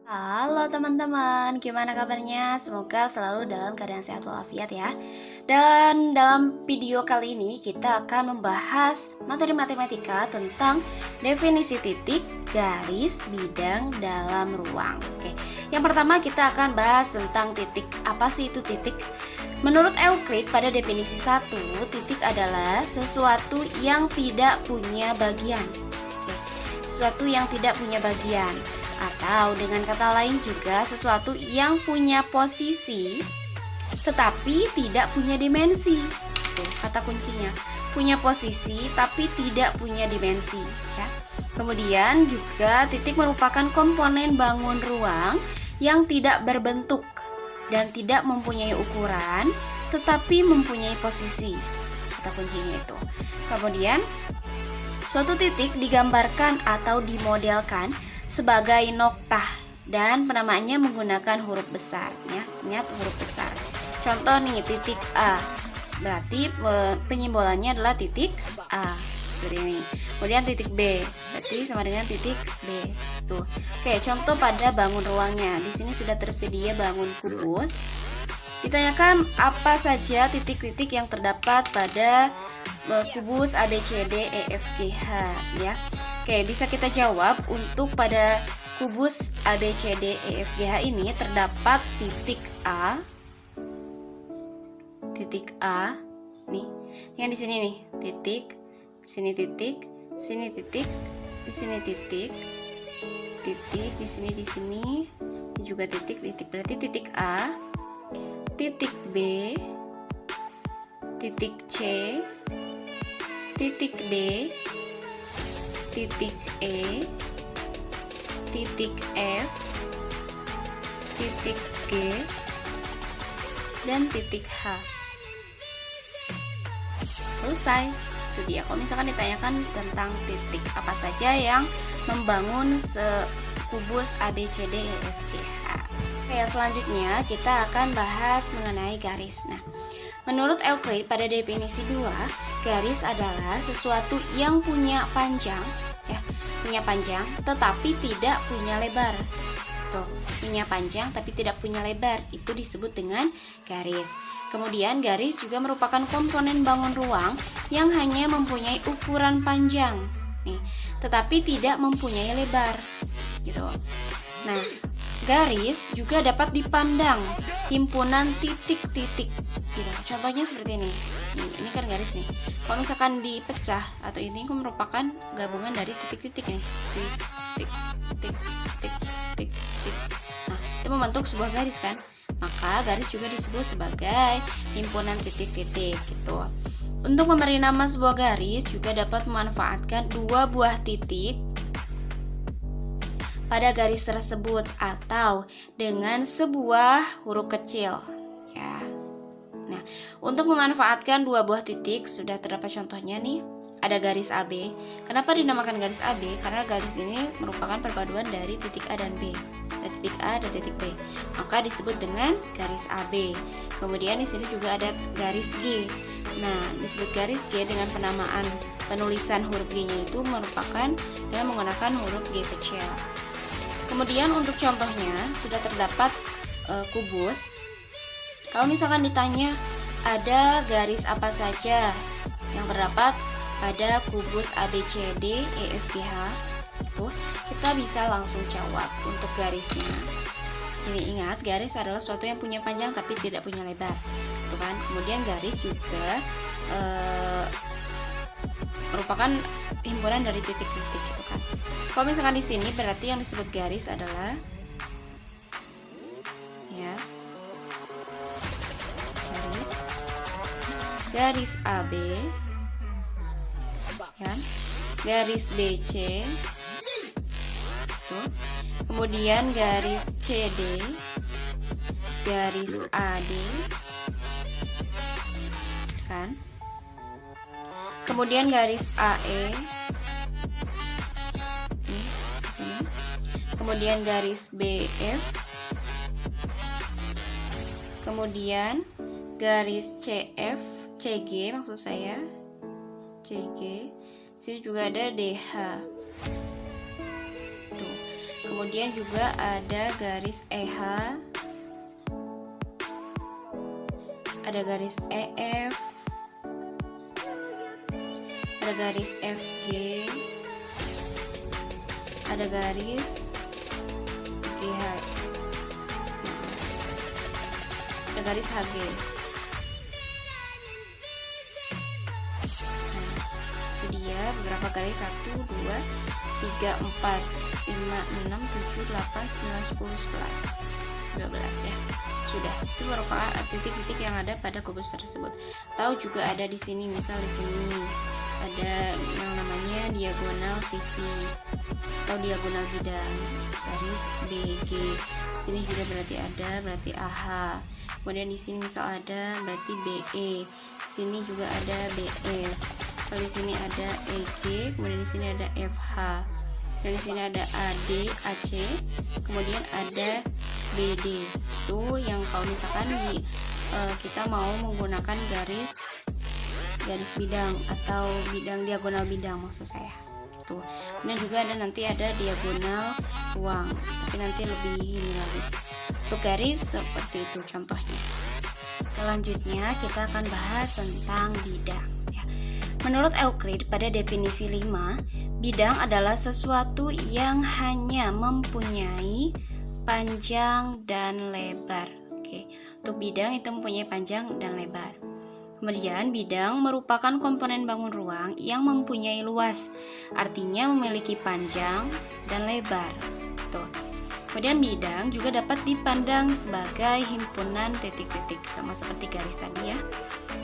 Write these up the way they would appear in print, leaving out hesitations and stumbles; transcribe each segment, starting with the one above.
Halo teman-teman, gimana kabarnya? Semoga selalu dalam keadaan sehat walafiat ya. Dan dalam video kali ini kita akan membahas materi matematika tentang definisi titik, garis, bidang dalam ruang. Oke, yang pertama kita akan bahas tentang titik. Apa sih itu titik? Menurut Euclid pada definisi 1, titik adalah sesuatu yang tidak punya bagian. Oke, sesuatu yang tidak punya bagian. Atau dengan kata lain juga sesuatu yang punya posisi tetapi tidak punya dimensi. Tuh, kata kuncinya. Punya posisi tapi tidak punya dimensi, ya. Kemudian juga titik merupakan komponen bangun ruang yang tidak berbentuk dan tidak mempunyai ukuran tetapi mempunyai posisi. Kata kuncinya itu. Kemudian suatu titik digambarkan atau dimodelkan sebagai noktah dan penamaannya menggunakan huruf besar, ya. Ingat huruf besar. Contoh nih, titik A. Berarti penyimbolannya adalah titik A seperti ini. Kemudian titik B berarti sama dengan titik B. Tuh. Oke, contoh pada bangun ruangnya. Di sini sudah tersedia bangun kubus. Ditanyakan apa saja titik-titik yang terdapat pada kubus ABCD EFGH, ya. Oke, bisa kita jawab untuk pada kubus ABCD EFGH ini terdapat titik A, nih, yang di sini nih, titik, sini titik, sini titik, di sini titik, di sini juga titik, berarti titik A, titik B, titik C, titik D, titik E, titik F, titik G, dan titik H. Selesai. Itu dia. Kalau misalkan ditanyakan tentang titik apa saja yang membangun kubus ABCD EFGH. Oke, selanjutnya kita akan bahas mengenai garis. Nah, menurut Euclid pada definisi 2, garis adalah sesuatu yang punya panjang, ya, punya panjang tetapi tidak punya lebar. Tuh, punya panjang tapi tidak punya lebar, itu disebut dengan garis. Kemudian garis juga merupakan komponen bangun ruang yang hanya mempunyai ukuran panjang, nih, tetapi tidak mempunyai lebar, gitu. Nah, garis juga dapat dipandang himpunan titik-titik, gitu. Contohnya seperti ini. Ini kan garis nih. Kalau misalkan dipecah atau ini merupakan gabungan dari titik-titik nih. Titik. Nah, itu membentuk sebuah garis kan? Maka garis juga disebut sebagai himpunan titik-titik, gitu. Untuk memberi nama sebuah garis juga dapat memanfaatkan dua buah titik pada garis tersebut atau dengan sebuah huruf kecil, ya. Nah, untuk memanfaatkan dua buah titik sudah terdapat contohnya nih. Ada garis AB. Kenapa dinamakan garis AB? Karena garis ini merupakan perpaduan dari titik A dan B. Ada titik A dan titik B. Maka disebut dengan garis AB. Kemudian di sini juga ada garis G. Nah, disebut garis G dengan penamaan penulisan huruf G-nya itu merupakan dengan menggunakan huruf G kecil. Kemudian untuk contohnya sudah terdapat kubus. Kalau misalkan ditanya ada garis apa saja yang terdapat pada kubus ABCD EFGH, itu kita bisa langsung jawab untuk garisnya. Ini ingat, garis adalah sesuatu yang punya panjang tapi tidak punya lebar, itu kan. Kemudian garis juga merupakan himpunan dari titik-titik, itu kan. Kalau misalkan di sini berarti yang disebut garis adalah, ya, garis AB, ya, garis BC, tuh. Kemudian garis CD, garis AD, kan. Kemudian garis AE, nih, sini. Kemudian garis BF, kemudian garis CF, CG maksud saya, CG. Sini juga ada DH. Tuh. kemudian juga ada garis EH, ada garis EF, ada garis FG, ada garis GH, ada garis HG. Itu dia beberapa garis: 1, 2, 3, 4, 5, 6, 7, 8, 9, 10, 11, 12 ya. Sudah, itu merupakan titik-titik yang ada pada kubus tersebut. Tahu juga ada di sini, misal di sini ada yang namanya diagonal sisi atau diagonal bidang, garis BG. Sini juga berarti AH. Kemudian di sini misal ada berarti BE. Di sini juga ada BF. Misal di sini ada EG, kemudian di sini ada FH. Dan di sini ada AD, AC, kemudian ada BD. Itu yang kalau misalkan kita mau menggunakan garis bidang atau bidang diagonal bidang maksud saya. Gitu. Kemudian juga ada nanti ada diagonal ruang, tapi nanti lebih ini lagi. Untuk garis seperti itu contohnya. Selanjutnya kita akan bahas tentang bidang ya. Menurut Euclid pada definisi 5, bidang adalah sesuatu yang hanya mempunyai panjang dan lebar. Oke, untuk bidang itu mempunyai panjang dan lebar. Kemudian bidang merupakan komponen bangun ruang yang mempunyai luas, artinya memiliki panjang dan lebar. Tuh. Kemudian bidang juga dapat dipandang sebagai himpunan titik-titik, sama seperti garis tadi ya.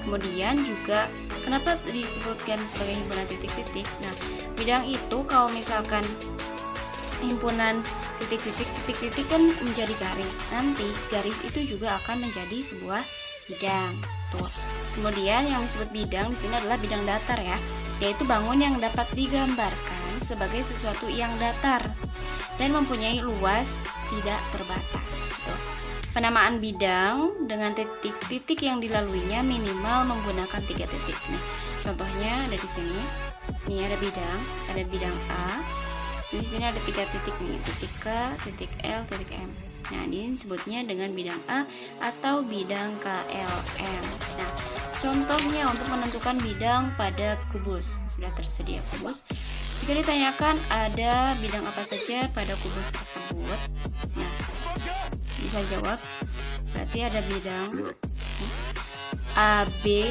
Kemudian juga kenapa disebutkan sebagai himpunan titik-titik? Nah, bidang itu kalau misalkan himpunan titik-titik kan menjadi garis. Nanti garis itu juga akan menjadi sebuah bidang. Tuh. Kemudian yang disebut bidang di sini adalah bidang datar ya, yaitu bangun yang dapat digambarkan sebagai sesuatu yang datar dan mempunyai luas tidak terbatas. Tuh. Penamaan bidang dengan titik-titik yang dilaluinya minimal menggunakan 3 titik. Nih, contohnya ada di sini. Ini ada bidang A. Di sini ada 3 titik nih, titik K, titik L, titik M. Nah, ini disebutnya dengan bidang A atau bidang KLM. Nah, contohnya untuk menentukan bidang pada kubus, sudah tersedia kubus. Jika ditanyakan ada bidang apa saja pada kubus tersebut, nah, bisa jawab berarti ada bidang AB,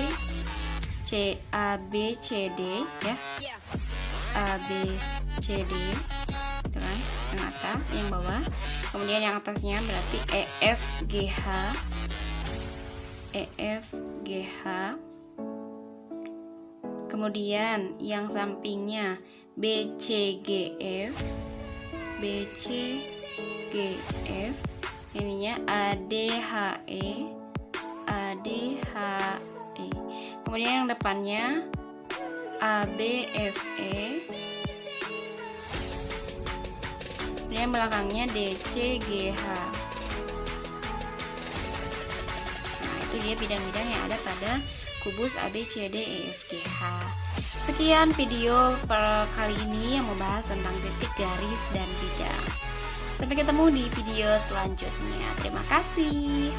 CD ya, ABCD gitu kan, yang atas, yang bawah. Kemudian yang atasnya berarti EFGH, kemudian yang sampingnya BCGF, ininya ADHE, kemudian yang depannya ABFE, kemudian belakangnya DCGH. Nah, itu dia bidang-bidang yang ada pada kubus ABCDEFGH. Sekian video per kali ini yang membahas tentang titik, garis, dan bidang. Sampai ketemu di video selanjutnya. Terima kasih.